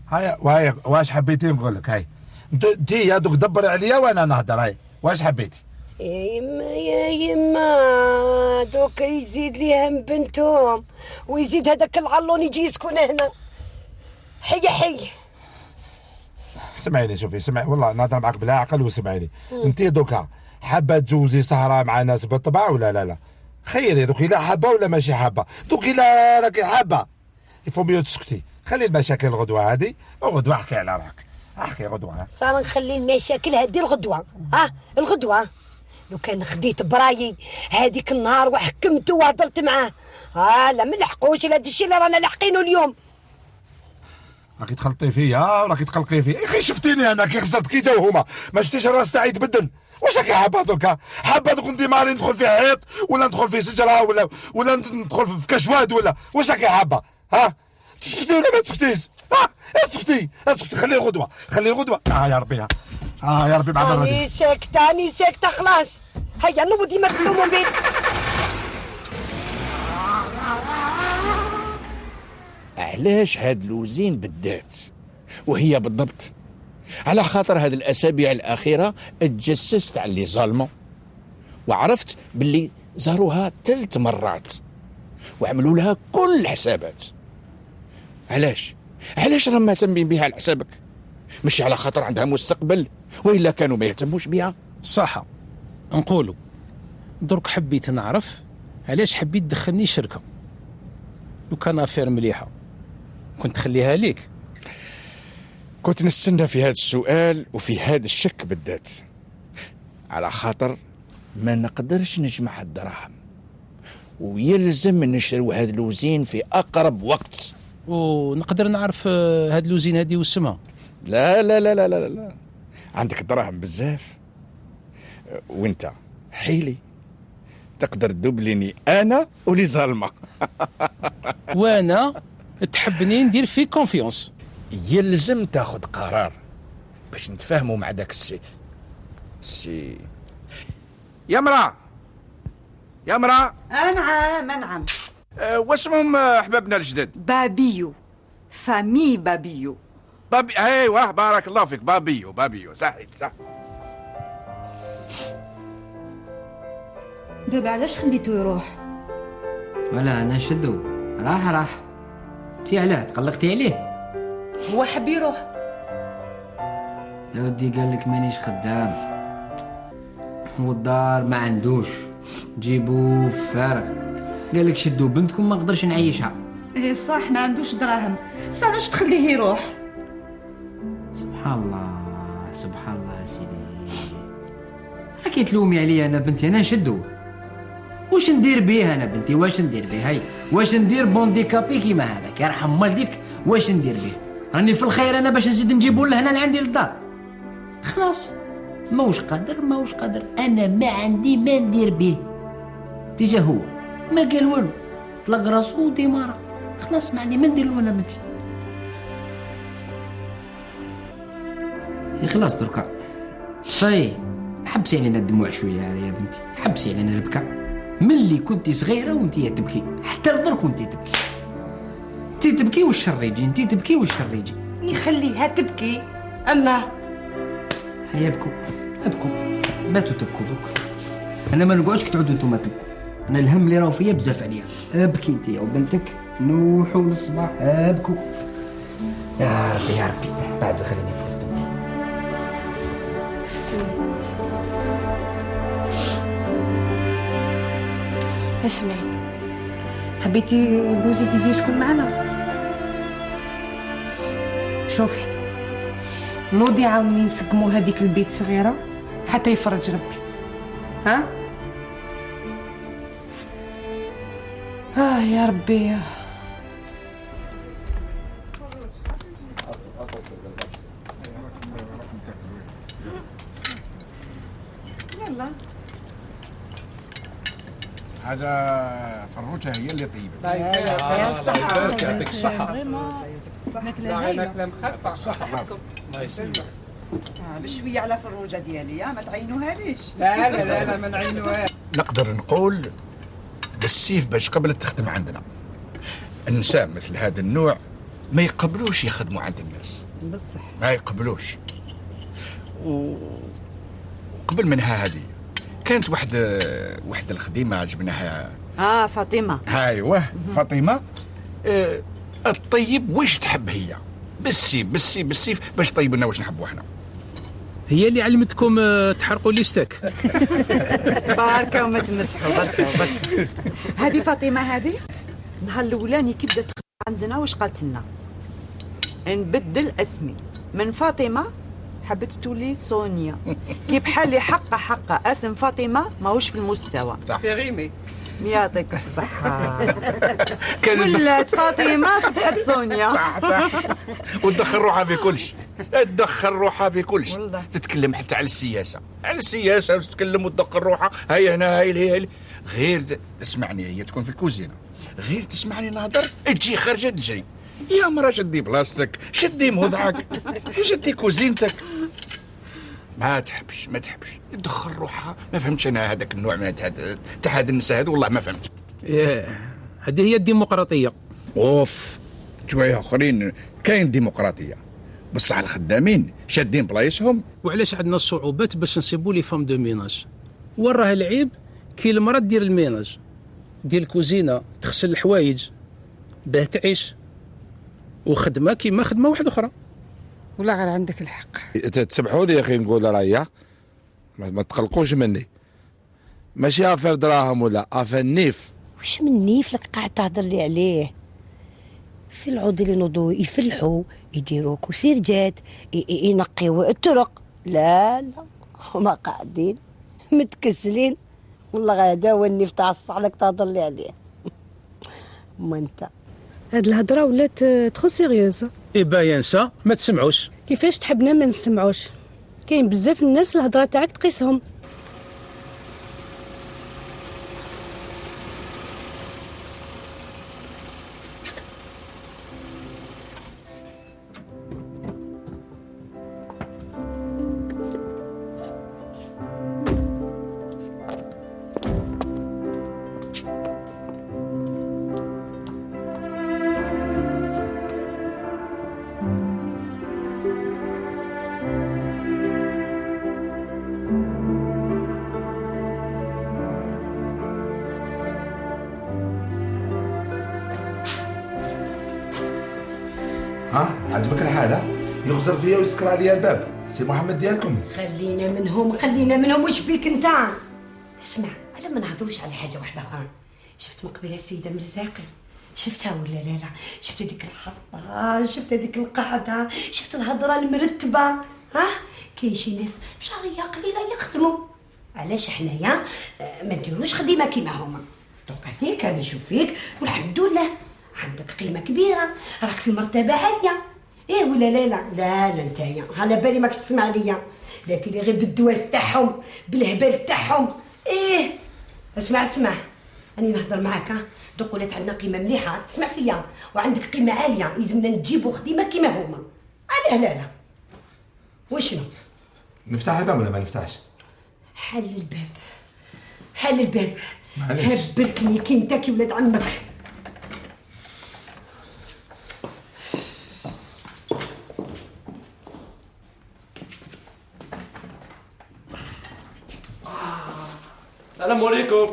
F: هاي واش حبيتي نقول لك؟ هاي انت يا دوك دبري عليا وانا نهضر. هاي واش حبيتي؟
E: يا يما دوك يزيد لي هم بنتهم ويزيد هذاك العلون يجي يسكن هنا. حي
F: سمعيني شوفي، سمعي والله نهضر معاك بلا عقل وسمعيني. انت دوكا حابه تجوزي سهره مع ناس بالطبع ولا لا؟ خيري دوك الا حابه ولا ماشي حابه. دوك الا راكي حابه يفو ميو تسكتي، خلي المشاكل الغدوه هذه، وغدوه احكي على روحك. احكي غدوه.
E: صار نخلي المشاكل هذه الغدوه. الغدوه لو كان خديت برايي هذيك النهار وحكمته وهضرت معاه. لا ما نلحقوش لهذا الشيء اللي رانا لاحقينه اليوم.
F: راكي تخلطي فيا وراكي تقلقي فيا. يا اخي شفتيني انا كي خسرت كي جاو هما، ما شفتيش الراس تاعي تبدل. واش راكي حابه دركا؟ حابه دوك نديماري ندخل في حيط ولا ندخل في شجره ولا ندخل في كشواد ولا واش راكي حابه؟ تسكتي ولا ما تسكتيش؟ اسكتي خلي الغدوه يا ربي. يا ربي بعد
E: راني ساكته خلاص. هيا نوض ديما تلوموا بي.
B: علاش هاد لوزين بالذات وهي بالضبط؟ على خاطر هاد الاسابيع الاخيره اتجسست على لي زالمون وعرفت باللي زاروها 3 مرات وعملوا لها كل الحسابات. علاش راهم مهتمين بها على حسابك؟ مش على خاطر عندها مستقبل، والا كانوا ما يهتموش بها.
N: صح نقولوا درك حبيت نعرف علاش حبيت تدخلني شركه. لو كان افير مليحه كنت خليها ليك.
B: كنت نستنى في هذا السؤال وفي هذا الشك بالذات، على خاطر ما نقدرش نجمع الدراهم ويلزم نشرو هاد اللوزين في اقرب وقت.
N: ونقدر نعرف هاد اللوزين هادي واسمها؟
B: لا لا لا لا لا لا، عندك دراهم بزاف وانت حيلي تقدر تدبلني انا ولي زالمه.
N: وانا تحبني ندير فيك كونفيونس.
B: يلزم تاخذ قرار باش نتفاهموا مع داك السي. يا مرا
M: نعم.
B: واسمهم احبابنا الجدد؟
M: بابيو، فامي بابيو.
B: ايوه بارك الله فيك. بابيو صح.
E: دابا علاش خليتو يروح؟
A: ولا انا نشدو راح انتي علاه تقلقتي عليه؟
L: هو حب يروح.
A: يا ودي قال لك مانيش خدام والدار ما عندوش، جيبوه فارغ. قال لك شدوا بنتكم ما نقدرش نعيشها.
L: صح ما عندوش دراهم، بس علاش تخليه يروح؟
A: سبحان الله سيدي. راكي تلومي عليا انا بنتي، انا نشدو واش ندير بيه انا بنتي؟ واش ندير بيه؟ هاي واش ندير بونديكابي كيما هذاك يرحم والديك؟ واش ندير بيه؟ راني في الخير انا باش نزيد نجيبو لهنا لعندي للدار. خلاص ماهوش قادر انا ما عندي ما ندير بيه. تيجا هو ما قال والو، طلق راسو وديمارا. خلاص ما عندي ما ندير له انا بنتي. خلاص دركا طيب حبسي علينا الدموع شويه هذا يا بنتي، حبسي علينا البكاء. ملي كنتي صغيره وانتي تبكي، حتى لدرك وانتي تبكي. انتي تبكي والشر يجي، انتي تبكي والشر يجي.
E: يخليها تبكي. الله
A: هيا ابكوا باتوا تبكوا درك. انا ما نقعدش كي تعودوا انتم تبكوا. انا الهم اللي راهو فيا بزاف عليا. ابكي انت يا وبنتك، نوحوا للصباح ابكوا. يا ربي يا ربي بعد خليني فوق بنتي.
C: اسمعي، حبيتي بوزك يجي يسكن معنا؟ شوفي نوضي عاوني نسقموا هذيك البيت صغيره حتى يفرج ربي. ها يا ربي.
M: يلا
O: هذا فروجة هي اللي طيبة.
L: يا الصحة.
O: يعطيك الصحة.
L: ناكلة مخففة.
O: صحة. الله يسلمك.
M: بشويه على فروجه ديالي ما تعينوها ليش؟
L: لا ما نعينوها.
O: نقدر نقول بالسيف باش قبل تخدم عندنا. النساء مثل هذا النوع ما يقبلوش يخدموا عند الناس.
M: بالصح.
O: ما يقبلوش. وقبل منها هذه كانت واحدة الخديمة عجبناها.
M: فاطمة.
O: ايوه فاطمة. الطيب واش تحب هي؟ بالسيف باش طيب لنا واش نحبوا احنا.
B: هي اللي علمتكم تحرقوا ليستك.
M: باركة وما تمسحوا باركة بس. هذه فاطمة هذه نهار الاولاني كي بدات تخدم عندنا واش قالت لنا؟ نبدل اسمي من فاطمة حبت تولي سونيا. كي بحالي حقه اسم فاطمة ماهوش في المستوى.
L: في غيمي.
M: يعطيك الصحة. ولات فاطمة صبحت سونيا.
O: صح. وتدخل روحها في كل شيء. تتكلم حتى على السياسة وتتكلم وتدخل روحها. هاي هنا هاي غير تسمعني هي تكون في الكوزينة، غير تسمعني نهضر تجي خارجة تجري. يا مرا شدي بلاصتك، شدي موضعك، شدي كوزينتك. ما تحبش تدخل روحها. ما فهمتش انا هذاك النوع من تاع هاد النساء هذو، والله ما فهمت.
B: هذه هي الديمقراطيه.
O: اوف شويه اخرين كاين ديمقراطيه، بصح الخدامين شادين بلايصهم.
B: وعلاش عندنا الصعوبات باش نصيبوا لي فام دو ميناج؟ وراه العيب كي المراه دير الميناج، دير الكوزينه، تغسل الحوايج باه تعيش، وخدمه كيما خدمه واحده اخرى.
K: ولا غير عندك الحق.
F: تسمحوا لي يا اخي نقول رايا، ما تقلقوش مني. ماشي افير دراهم ولا افير نيف.
E: وش من نيف لك قاعد تهضر لي عليه؟ في العود اللي نوضوا يفلحوا يديروا كوسيرجات ينقيوا الطرق. لا هما قاعدين متكسلين. والله هذا هو النيف تاع الصح لك تهضر لي عليه. ما انت
P: هاد الهضره ولات ترو سيريوز.
B: ينسى ما تسمعوش.
P: كيفاش تحبنا ما نسمعوش؟ كاين بزاف الناس الهضره تاعك تقيسهم.
F: عجبك الحالة؟ يغزر فيا ويسكر عليا الباب. سي محمد ديالكم.
E: خلينا منهم. وش بيك انت؟ اسمع، على ما نهضروش على حاجه واحده اخرى. شفت مقبله السيده مرزاقي؟ شفتها ولا لا؟ شفت هذيك الحطه، شفت هذيك القعده، شفت الهضره المرتبه. كاين شي ناس بشهريه قليله يخدموا علاش حنايا ما نديروش خديمه كيما هما. دونك هذيك انا نشوف فيك والحمد لله عندك قيمه كبيره، راك في مرتبه عاليه. ايه ولا لا لا لا لا نتايا على بالي ماكش تسمع ليا، لا تيلي غير بالدواس تاعهم بالهبال تاعهم. ايه اسمع راني نهضر معاك. دوك ولات عندنا قيمه مليحه تسمع فيا، وعندك قيمه عاليه يلزمنا نجيبوا خديمه كيما هما. علاه لا وشنو
F: نفتح الباب ولا ما نفتحش؟
E: حل الباب هبلتني كي انت كي ولاد عمك.
H: السلام عليكم.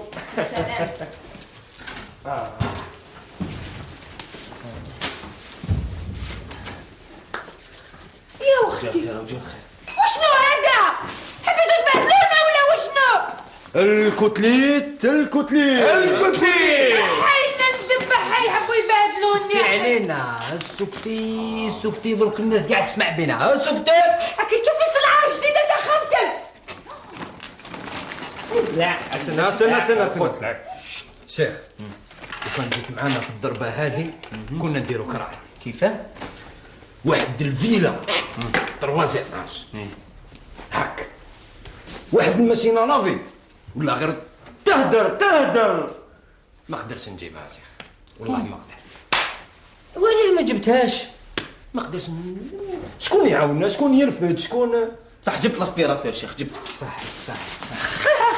E: يا اختي وشنو هذا؟ حبيتوا تبهدلونا ولا وشنو؟
A: الكتليت
E: حينا نذبح حي حبوا يبهدلوني
A: علينا. سكتي درك الناس قاعد تسمع بينا. سكتي
E: اكيد تشوفي صنعه جديده دخلتك.
H: لا استنى
A: شيخ وكان جيت معنا في الضربه هذه كنا نديروا كراع. كيفاه؟ واحد الفيلا 3 ايطاج هاك، واحد الماشينه لافي ولا غير تهدر. ما قدرتش نجيبها يا شيخ والله ما قدرت. وليه ما جبتهاش؟ ما قدرتش. شكون يعاوننا؟ شكون يرفد؟ شكون؟
H: صح جبت الاسبيراتور شيخ جبت.
A: صح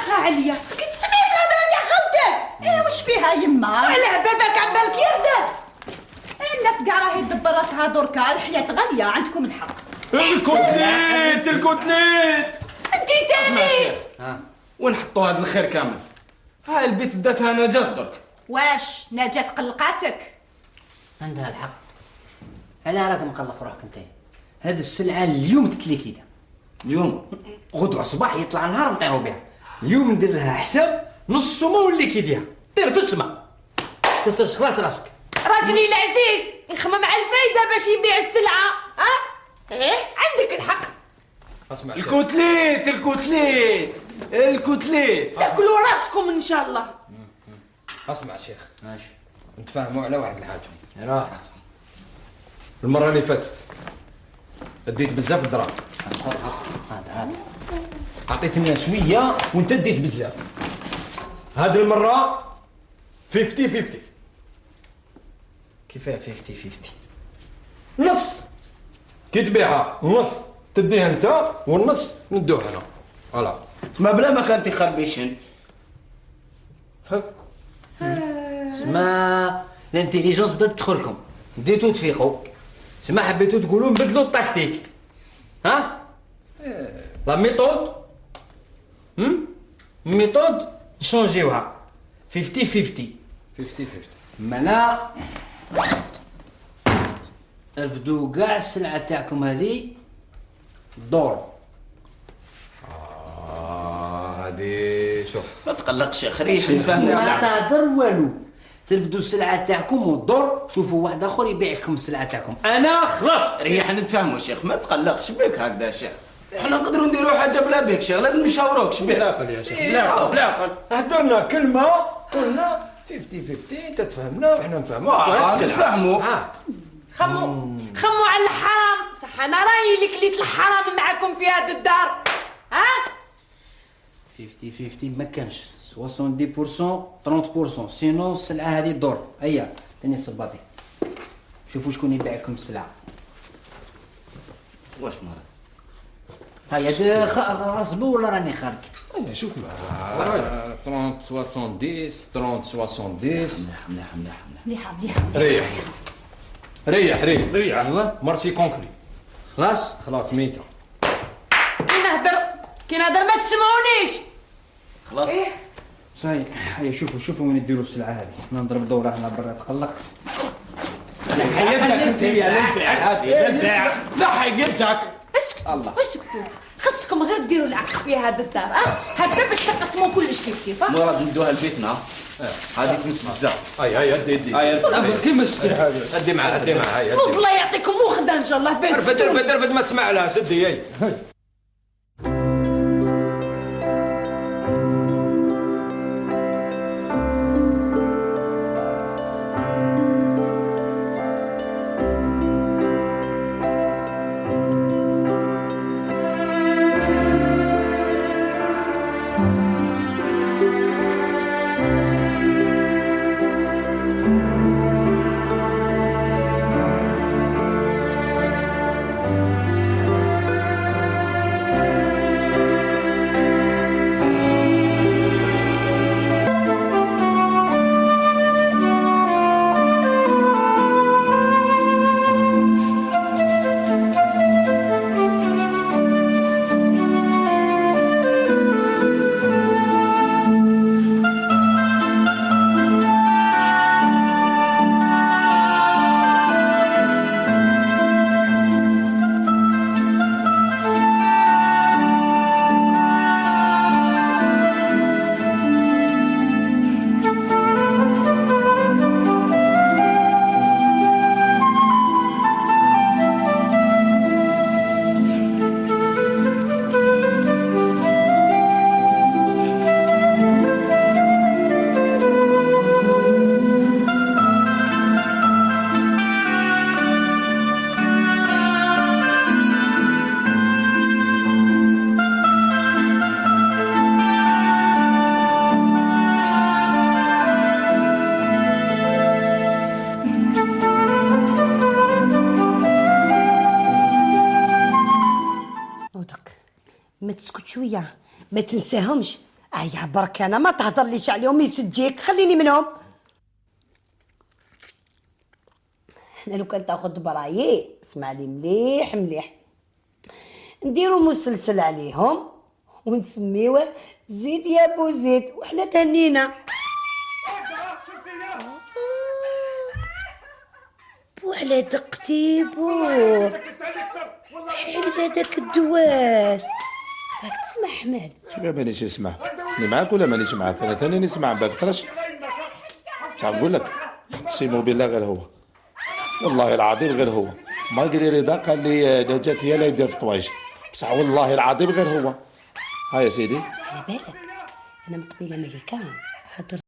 E: خا عليا كي تسمعي في الهضره ديال خمتك.
G: ايه واش فيها يما؟
E: على باباك عبالك يرده.
G: الناس كاع راهي تدبر راسها دركا، الحياه غاليه عندكم الحق.
H: الكتليت
E: انت تاني
H: ونحطوا هذا الخير كامل. هاي البيت داتها نجاة درك.
G: واش نجاة قلقاتك؟
A: عندها الحق. علاه راك مقلق روحك انت؟ هذه السلعه اليوم تتلي كذا، اليوم غدوه صباح يطلع نهار نطيروا بها. اليوم ندير لها حساب نص ما ولي كيديها طير في السماء. تسترش خلاص راسك.
E: راجلي العزيز يخمم على الفايده باش يبيع السلعه. ايه عندك الحق.
A: اسمع
E: الكتليت تاكلوا راسكم ان شاء الله.
A: اسمع شيخ ماشي نتفاهموا على واحد الحاجه. راه المره اللي فاتت اديت بزاف دراهم. هذا عطيتنا شويه وانت اديت بزاف. هذه المره 50-50. كيفاه 50-50؟ نص كي تبيعها نص تديها انت والنص ندوه انا. فوالا
H: ما بلا ما كانت خربيشن.
A: سما الانتيليجونس بدات تدخلكم، بديتو تفيقوا. سما حبيتو تقولوا نبدلوا التكتيك. ها لا ميثود ميثود نشونجيوها 50-50. مالا رفدوا كاع السلعه تاعكم هذه دور. هذه شوف
H: ما تقلقش يا خريش نفهم.
A: ما تهدر والو. ترفدوا السلعه تاعكم والدور شوفوا واحد اخر يبيع لكم السلعه تاعكم. انا خلاص
H: ريح نتفاهموا شيخ ما تقلقش بك هكذا شيخ. احنا نقدروا نديروا حاجه بلا بك شيخ، لازم نشاوروك شبيه. بلا عقل يا شيخ بلا عقل.
A: هدرنا كلمه قلنا 50-50 تتفهمنا وحنا نفهموا.
H: تفهموا
E: خموا على الحرام. صح انا راهي اللي كليت الحرام معاكم في هذه الدار.
A: 50-50 ما كانش 70% 30%. سينو السلعه هذه دور. هيا تاني الصباطي شوفوا شكون يبيع لكم السلعه.
H: واش مرض؟
A: هيا غصبوا ولا راني خارج؟
H: شوف
A: 30 70 30 70.
G: مليحه.
A: ريح ايوا مارشي كونكلي. خلاص ميته.
E: كي نهضر ما تسمعونيش.
H: خلاص
A: صاي. هيا شوفوا وين ديروا السلعه هذه. انا نضرب دوره هنا برا تقلقت.
H: حيدتك انت يا البيع هذه البيع. لا حيدتك.
E: اسكتوا خصكم غير ديروا العقل في هذا الدار. هكذا باش تقسموا كلش كيف.
H: مراد ندوها لبيتنا. هذه تنس بزاف.
A: هيا ادي
H: كي مشكل هذا.
A: ادي معها
E: الله يعطيكم وخده ان شاء الله.
A: رفد ما تسمع لها. سدي
E: شويه ما تنساهمش. يا برك انا ما تهضرليش عليهم يسجيك، خليني منهم. انا لو كان تاخذ برايي اسمع لي مليح مليح، نديروا مسلسل عليهم ونسميوه زيد يا بو زيد وحنا تهنينا. وعلى دقتي بو حيل هذاك الدواس. راك تسمع حماد؟
F: كيف مانيش نسمع؟ اني معاك ولا مانيش معاك؟ انا ثاني نسمع باك طرش. مش نقول لك اقسم بالله غير هو، والله العظيم غير هو. ما يدري رضا قال لي نجاة هي اللي يدير في طوايش، بصح والله العظيم غير هو. ها يا سيدي.
E: على بالك انا من قبيله ملكان هضر